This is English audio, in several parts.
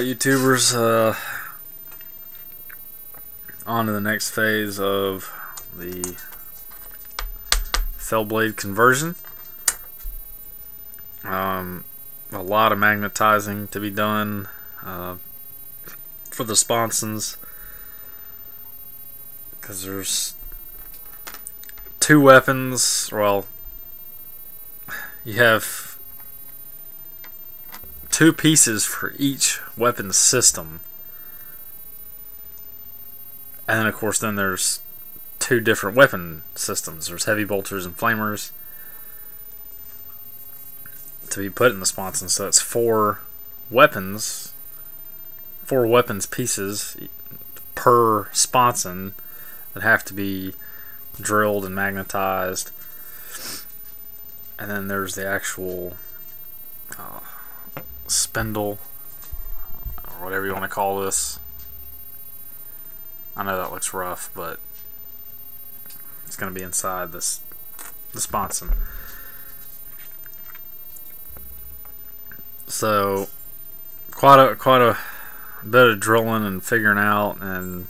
Alright, YouTubers, on to the next phase of the Fellblade conversion. A lot of magnetizing to be done for the sponsons, because there's two weapons. Well, you have two pieces for each weapon system, and then of course there's two different weapon systems. There's heavy bolters and flamers to be put in the sponson, so that's four weapons pieces per sponson that have to be drilled and magnetized. And then there's the actual spindle, or whatever you want to call this. I know that looks rough, but it's going to be inside the sponson. So quite a bit of drilling and figuring out, and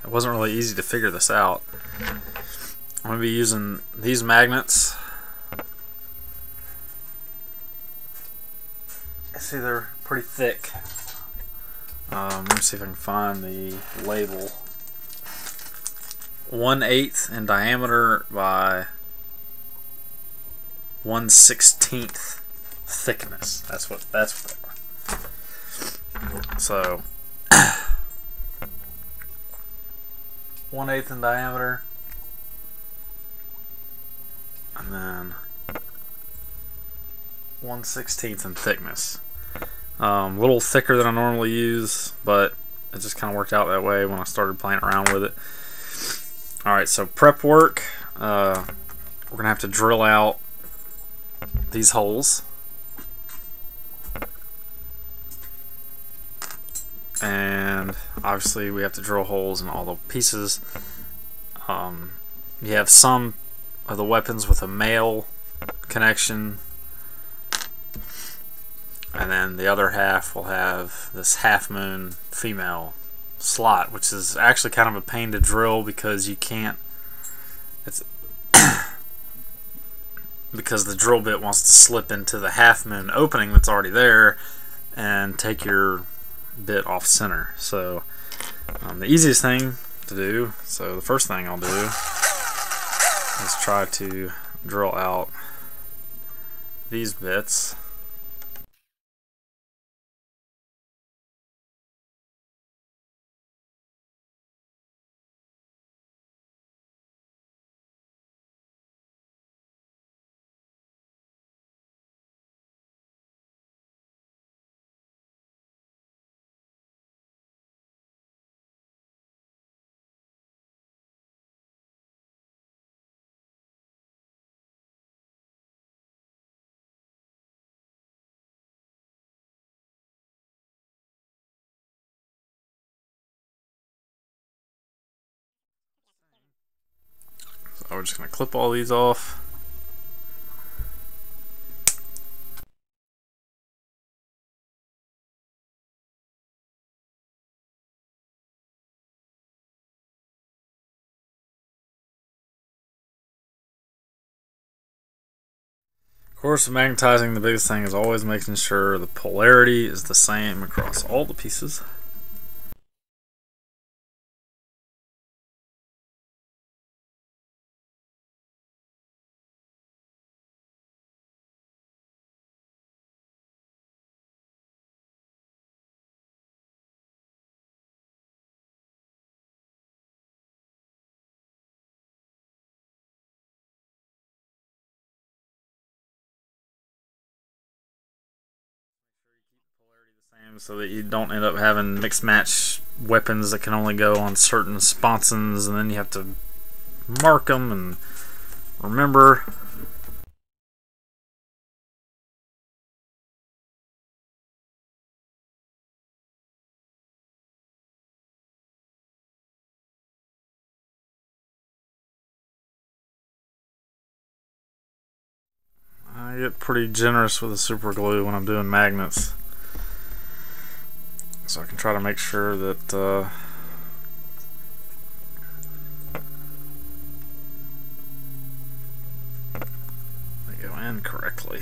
it wasn't really easy to figure this out. I'm going to be using these magnets. See, they're pretty thick. Let me see if I can find the label. 1/8 in diameter by 1/16 thickness. That's what they are. So 1/8 in diameter, and then 1/16 in thickness. A little thicker than I normally use, but it just kind of worked out that way when I started playing around with it. Alright, so prep work. We're going to have to drill out these holes. And obviously we have to drill holes in all the pieces. You have some of the weapons with a male connection, and then the other half will have this half-moon female slot, which is actually kind of a pain to drill because you can't, it's because the drill bit wants to slip into the half-moon opening that's already there and take your bit off center. So the easiest thing to do, so the first thing I'll do is try to drill out these bits. So we're just going to clip all these off. Of course, magnetizing, the biggest thing is always making sure the polarity is the same across all the pieces. So that you don't end up having mixed match weapons that can only go on certain sponsons, and then you have to mark them and remember. get pretty generous with the super glue when I'm doing magnets, so I can try to make sure that they go in correctly.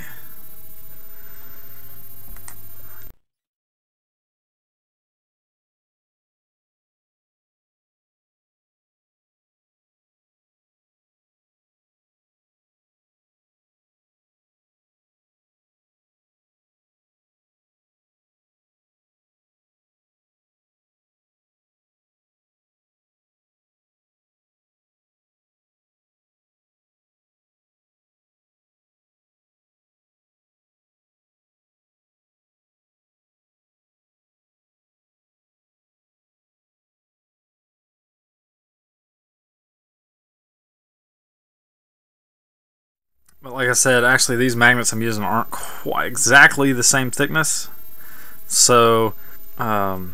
But like I said, actually these magnets I'm using aren't quite exactly the same thickness. So, so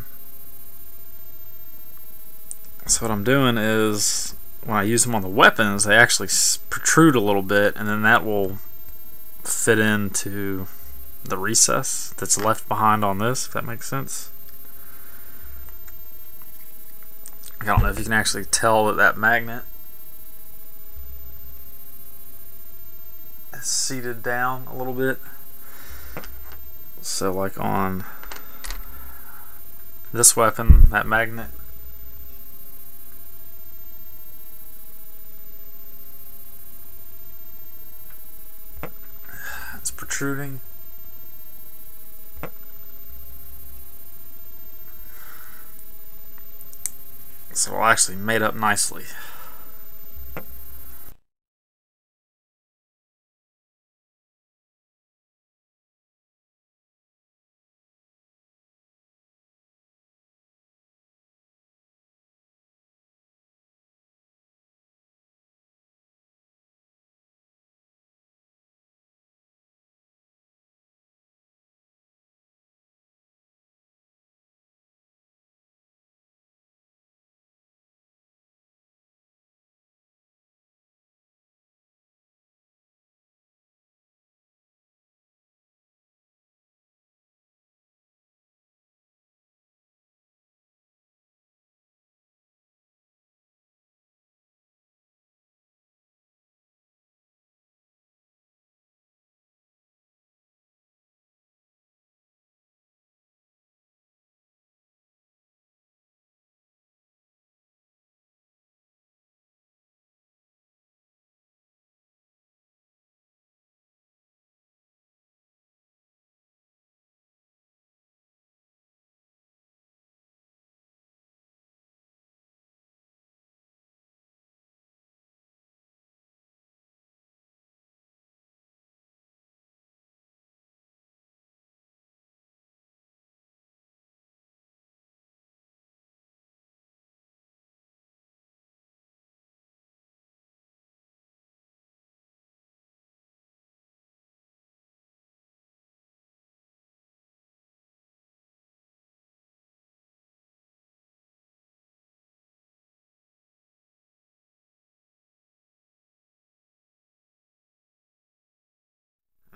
what I'm doing is when I use them on the weapons, they actually protrude a little bit, and then that will fit into the recess that's left behind on this, if that makes sense. I don't know if you can actually tell that that magnet is seated down a little bit. So like on this weapon, that magnet it's protruding. So it'll actually mate up nicely.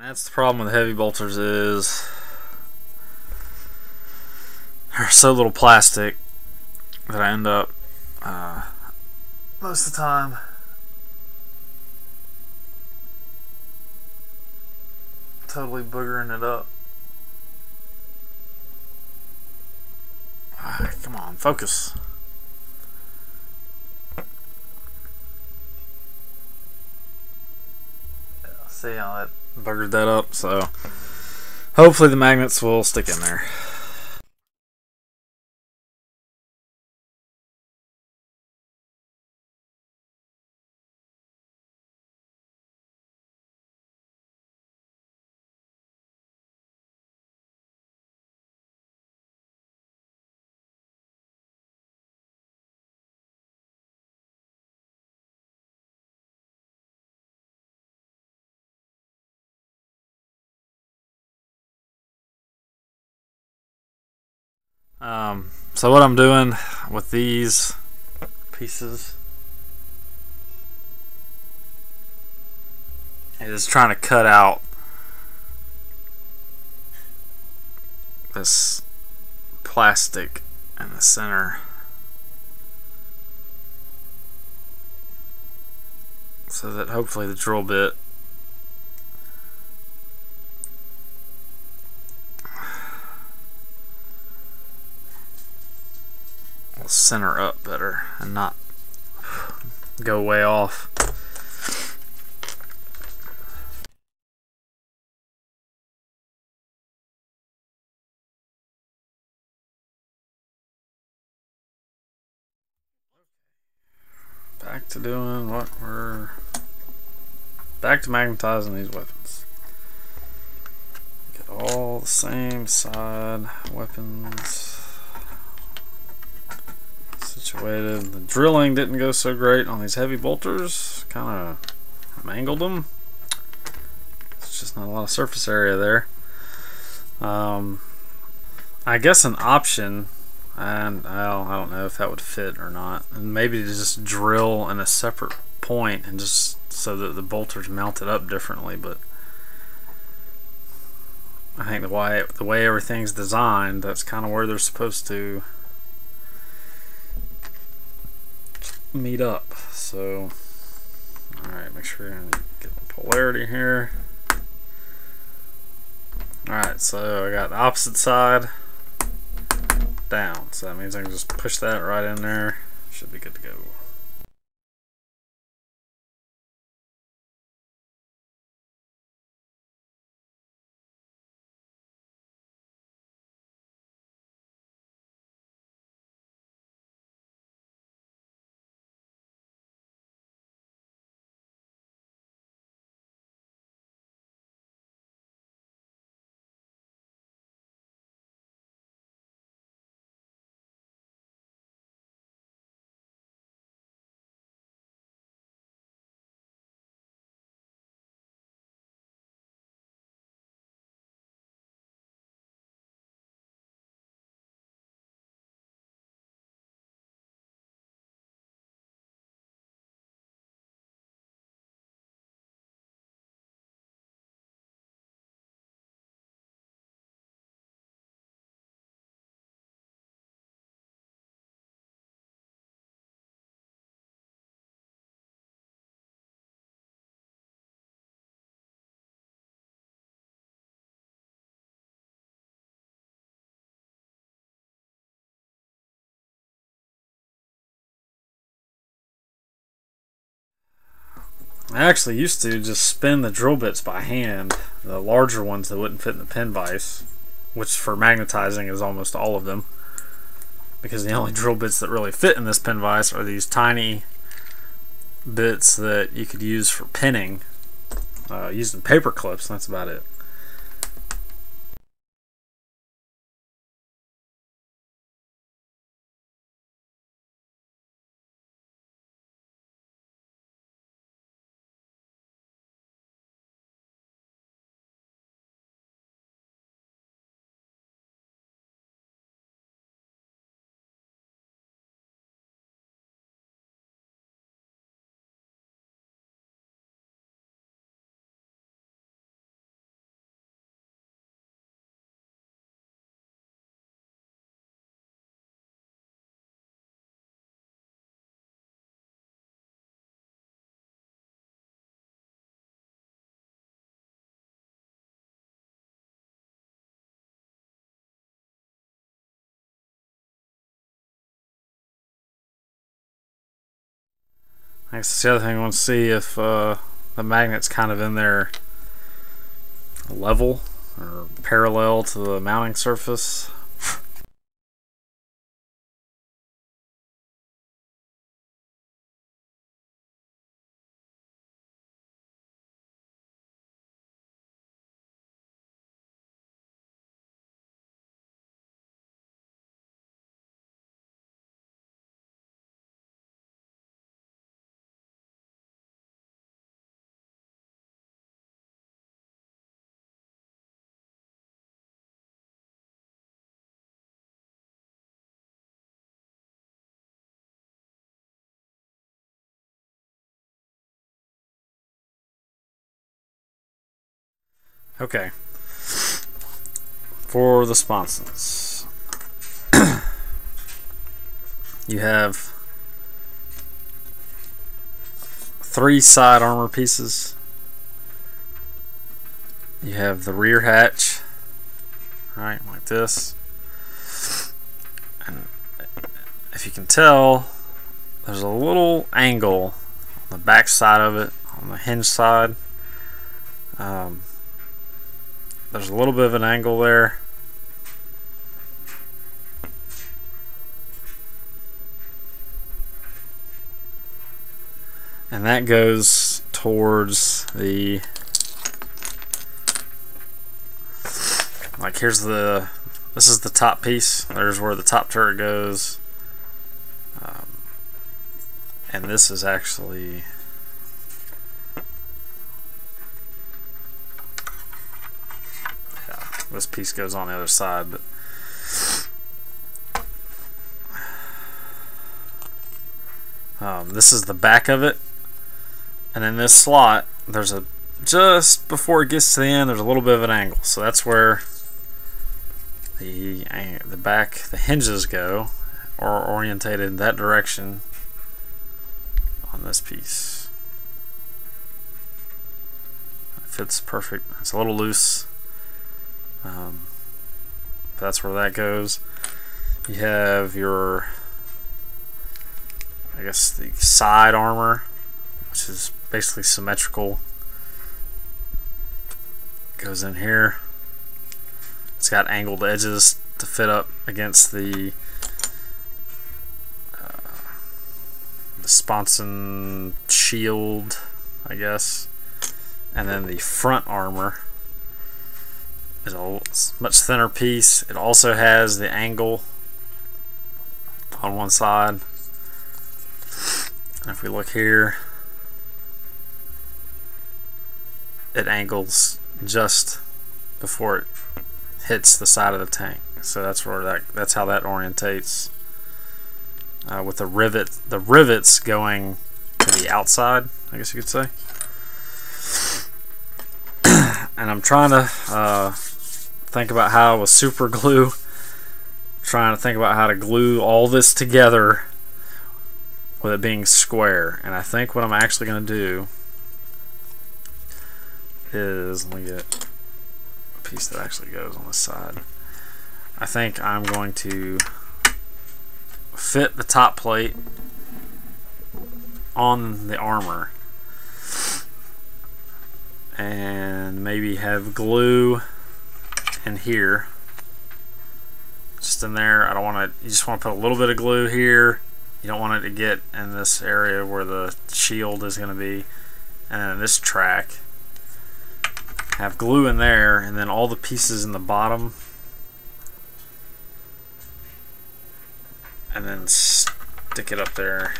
That's the problem with heavy bolters, is there's so little plastic that I end up most of the time totally boogering it up. Come on, focus. See how that buggered that up? So hopefully the magnets will stick in there. So what I'm doing with these pieces is trying to cut out this plastic in the center so that hopefully the drill bit will center up better and not go way off. Back to doing what we're back to magnetizing these weapons. Get all the same side weapons situated. The drilling didn't go so great on these heavy bolters. Kind of mangled them. It's just not a lot of surface area there. I guess an option, and I don't know if that would fit or not, and maybe to just drill in a separate point and just so that the bolters mounted up differently. But I think the way everything's designed, that's kind of where they're supposed to meet up. So alright, make sure you get the polarity here. Alright, so I got the opposite side down, so that means I can just push that right in there. Should be good to go. I actually used to just spin the drill bits by hand, the larger ones that wouldn't fit in the pin vise, which for magnetizing is almost all of them, because the only drill bits that really fit in this pin vise are these tiny bits that you could use for pinning, using paper clips, and that's about it. I guess the other thing I want to see if the magnet's kind of in there level or parallel to the mounting surface. Okay. for the sponsons, you have 3 side armor pieces. You have the rear hatch, right, like this. And if you can tell, there's a little angle on the back side of it, on the hinge side. There's a little bit of an angle there. And that goes towards the, like here's the, this is the top piece. There's where the top turret goes. And this is actually, yeah, this piece goes on the other side, but this is the back of it. And in this slot, there's a, just before it gets to the end, there's a little bit of an angle. So that's where the back, the hinges go, or orientated in that direction on this piece. It fits perfect. It's a little loose. That's where that goes. You have your, I guess, the side armor, which is basically symmetrical. Goes in here. It's got angled edges to fit up against the sponson shield, I guess. And then the front armor is a much thinner piece. It also has the angle on one side. And if we look here, it angles just before it hits the side of the tank. So that's where that's how that orientates. With the rivets going to the outside, I guess you could say. And I'm trying to think about how with super glue, trying to think about how to glue all this together with it being square. And I think what I'm actually going to do is, let me get a piece that actually goes on the side. I think I'm going to fit the top plate on the armor and maybe have glue in here, just in there. I don't want to, you just want to put a little bit of glue here. You don't want it to get in this area where the shield is going to be, and then this track, have glue in there, and then all the pieces in the bottom, and then stick it up there.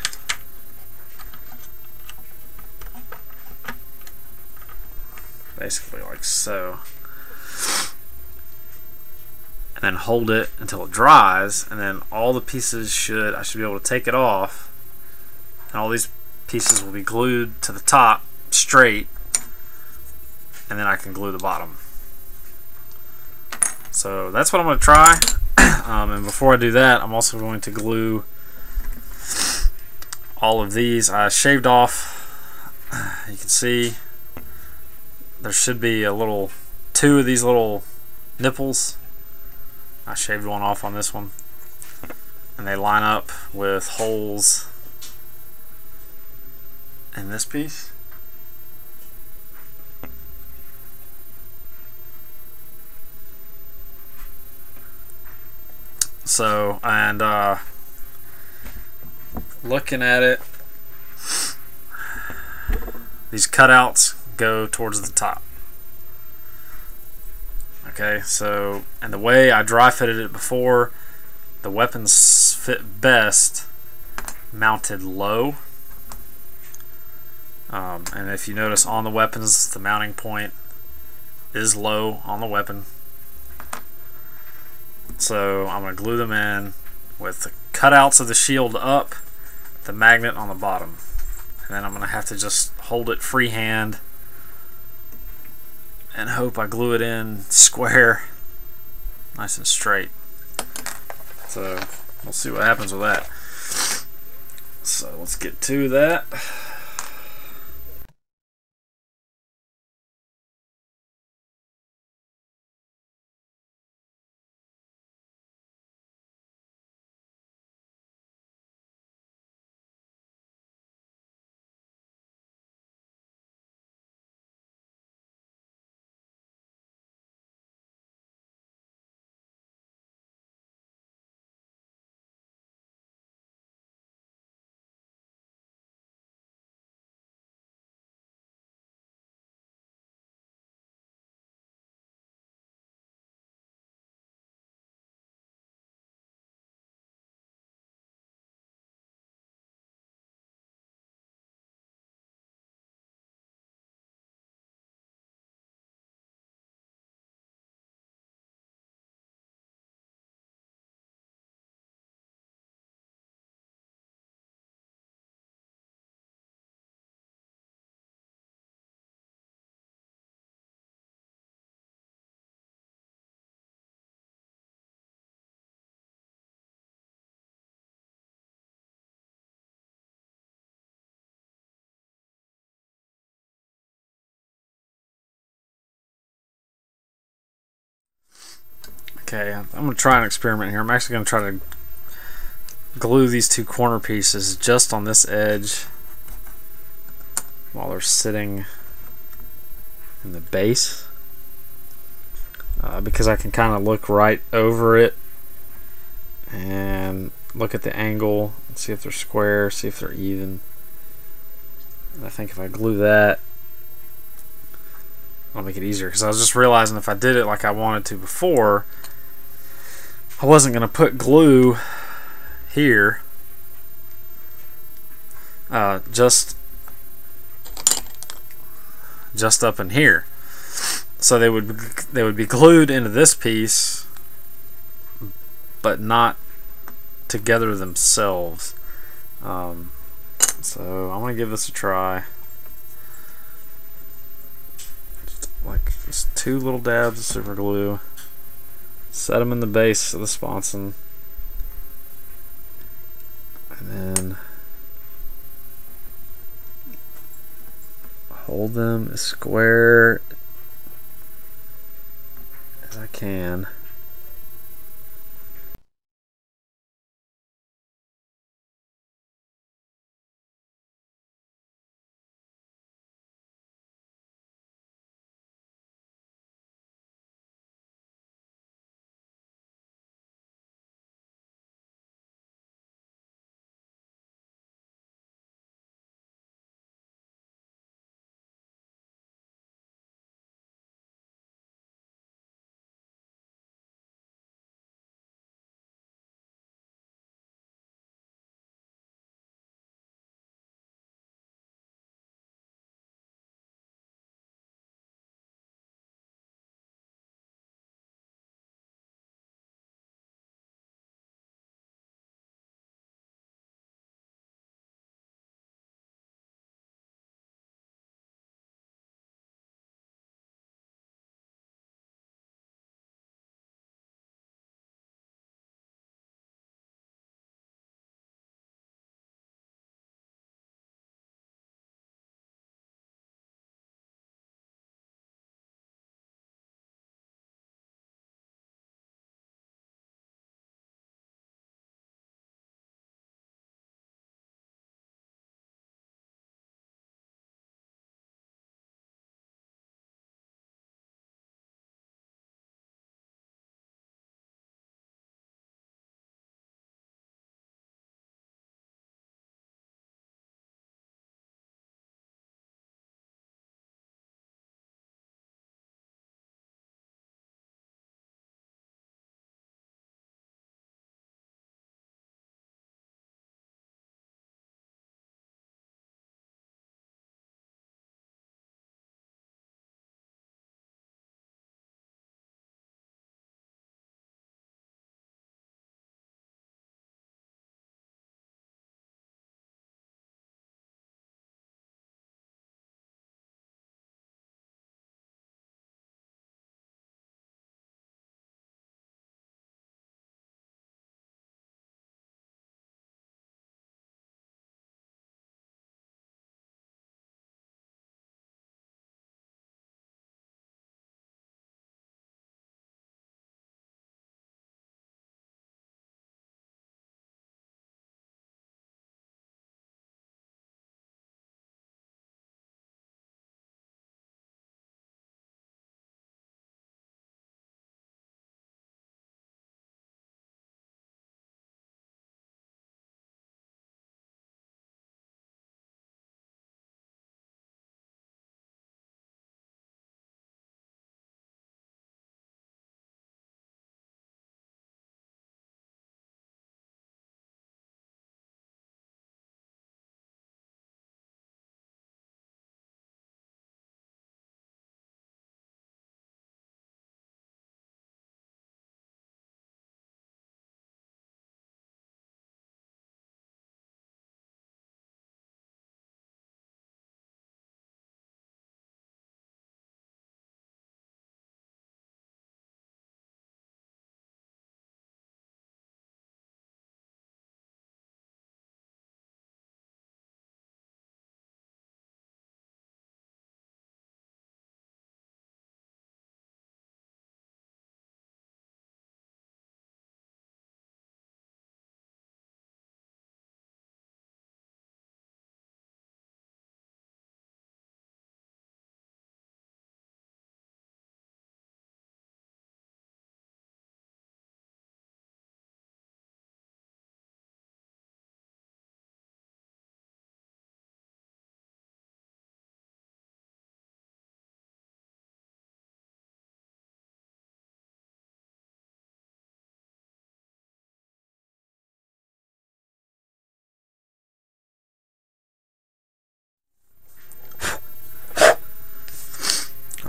Basically like so. And then hold it until it dries, and then all the pieces I should be able to take it off, and all these pieces will be glued to the top straight, and then I can glue the bottom. So that's what I'm going to try. And before I do that, I'm also going to glue all of these. I shaved off, you can see there should be a little, 2 of these little nipples. I shaved one off on this one, and they line up with holes in this piece. So, and looking at it, these cutouts go towards the top. Okay, so, and the way I dry fitted it before, the weapons fit best mounted low. And if you notice on the weapons, the mounting point is low on the weapon. So I'm going to glue them in with the cutouts of the shield up, the magnet on the bottom. And then I'm going to have to just hold it freehand and hope I glue it in square. nice and straight. So we'll see what happens with that. So let's get to that. Okay, I'm going to try an experiment here. I'm actually going to try to glue these two corner pieces just on this edge while they're sitting in the base, because I can kind of look right over it and look at the angle and see if they're square, see if they're even. And I think if I glue that, I'll make it easier, because I was just realizing if I did it like I wanted to before, I wasn't going to put glue here, just up in here. So they would be glued into this piece, but not together themselves. So I'm gonna give this a try. Just 2 little dabs of super glue. Set them in the base of the sponson, and then hold them as square as I can.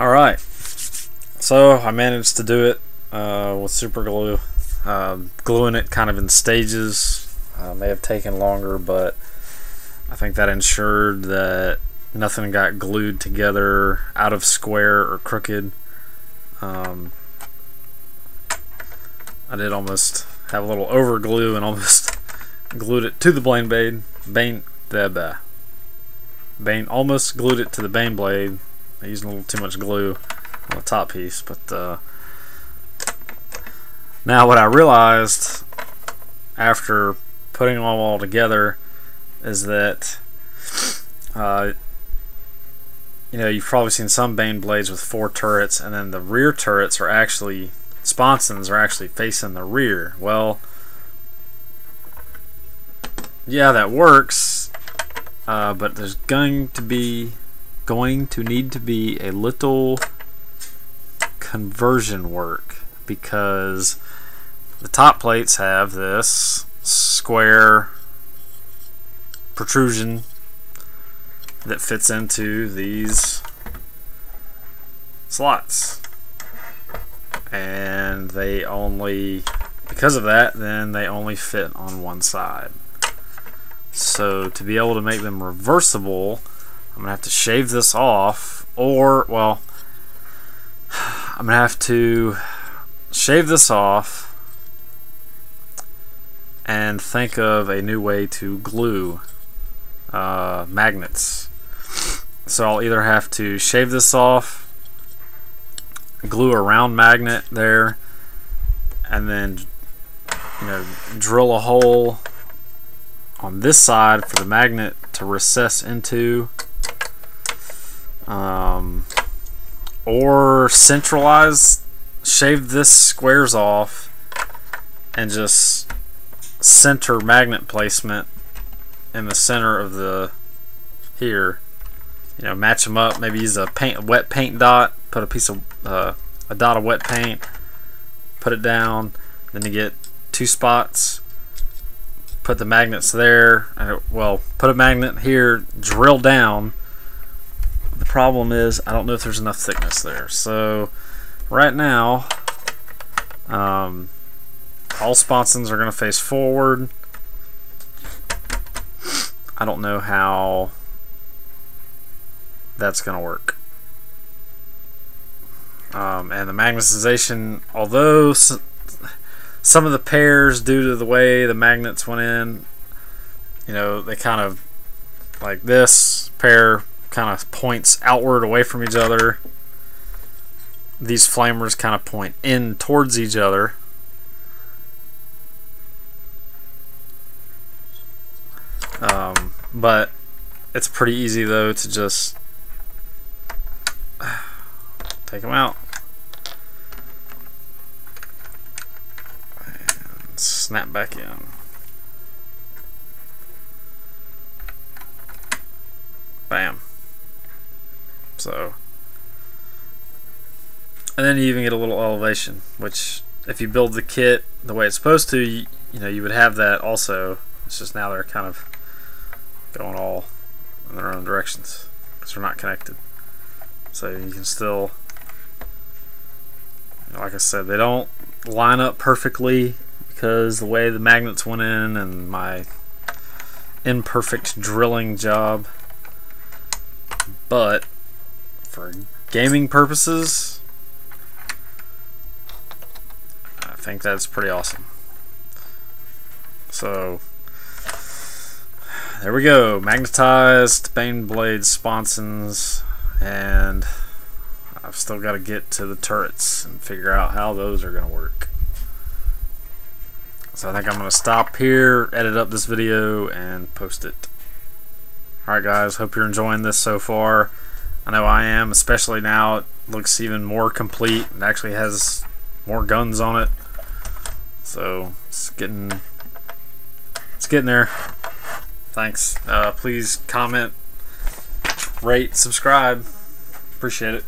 Alright, so I managed to do it with super glue. Gluing it kind of in stages may have taken longer, but I think that ensured that nothing got glued together out of square or crooked. I did almost have a little over glue and almost glued it to the blade. Almost glued it to the bane blade. I used a little too much glue on the top piece, but now what I realized after putting them all together is that you know, you've probably seen some bane blades with 4 turrets, and then the rear turrets are actually, sponsons are actually facing the rear. Well, yeah, that works, but there's going to need to be a little conversion work, because the top plates have this square protrusion that fits into these slots, and they only, because of that, then they only fit on one side. So to be able to make them reversible, I'm gonna have to shave this off, or, well, I'm gonna have to shave this off and think of a new way to glue magnets. So I'll either have to shave this off, glue a round magnet there, and then, you know, drill a hole on this side for the magnet to recess into, or centralize, shave this squares off and just center magnet placement in the center of the here. You know, match them up. Maybe use a wet paint dot. Put a piece of a dot of wet paint. Put it down. Then you get 2 spots. Put the magnets there. Well, put a magnet here. Drill down. The problem is I don't know if there's enough thickness there. So right now, all sponsons are going to face forward. I don't know how that's going to work. And the magnetization, although some of the pairs, due to the way the magnets went in, you know, they kind of, like this pair kind of points outward away from each other. These flamers kind of point in towards each other. But it's pretty easy though to just take them out and snap back in. Bam. So, and then you even get a little elevation, which if you build the kit the way it's supposed to, you know, you would have that also. It's just now they're kind of going all in their own directions because they're not connected. So you can still, like I said, they don't line up perfectly because the way the magnets went in and my imperfect drilling job, but for gaming purposes I think that's pretty awesome. So there we go, magnetized bane blade sponsons, and I've still got to get to the turrets and figure out how those are going to work. So I think I'm going to stop here, edit up this video, and post it. Alright guys, hope you're enjoying this so far. I know I am, especially now it looks even more complete. It actually has more guns on it. So it's getting there. Thanks. Please comment, rate, subscribe. Appreciate it.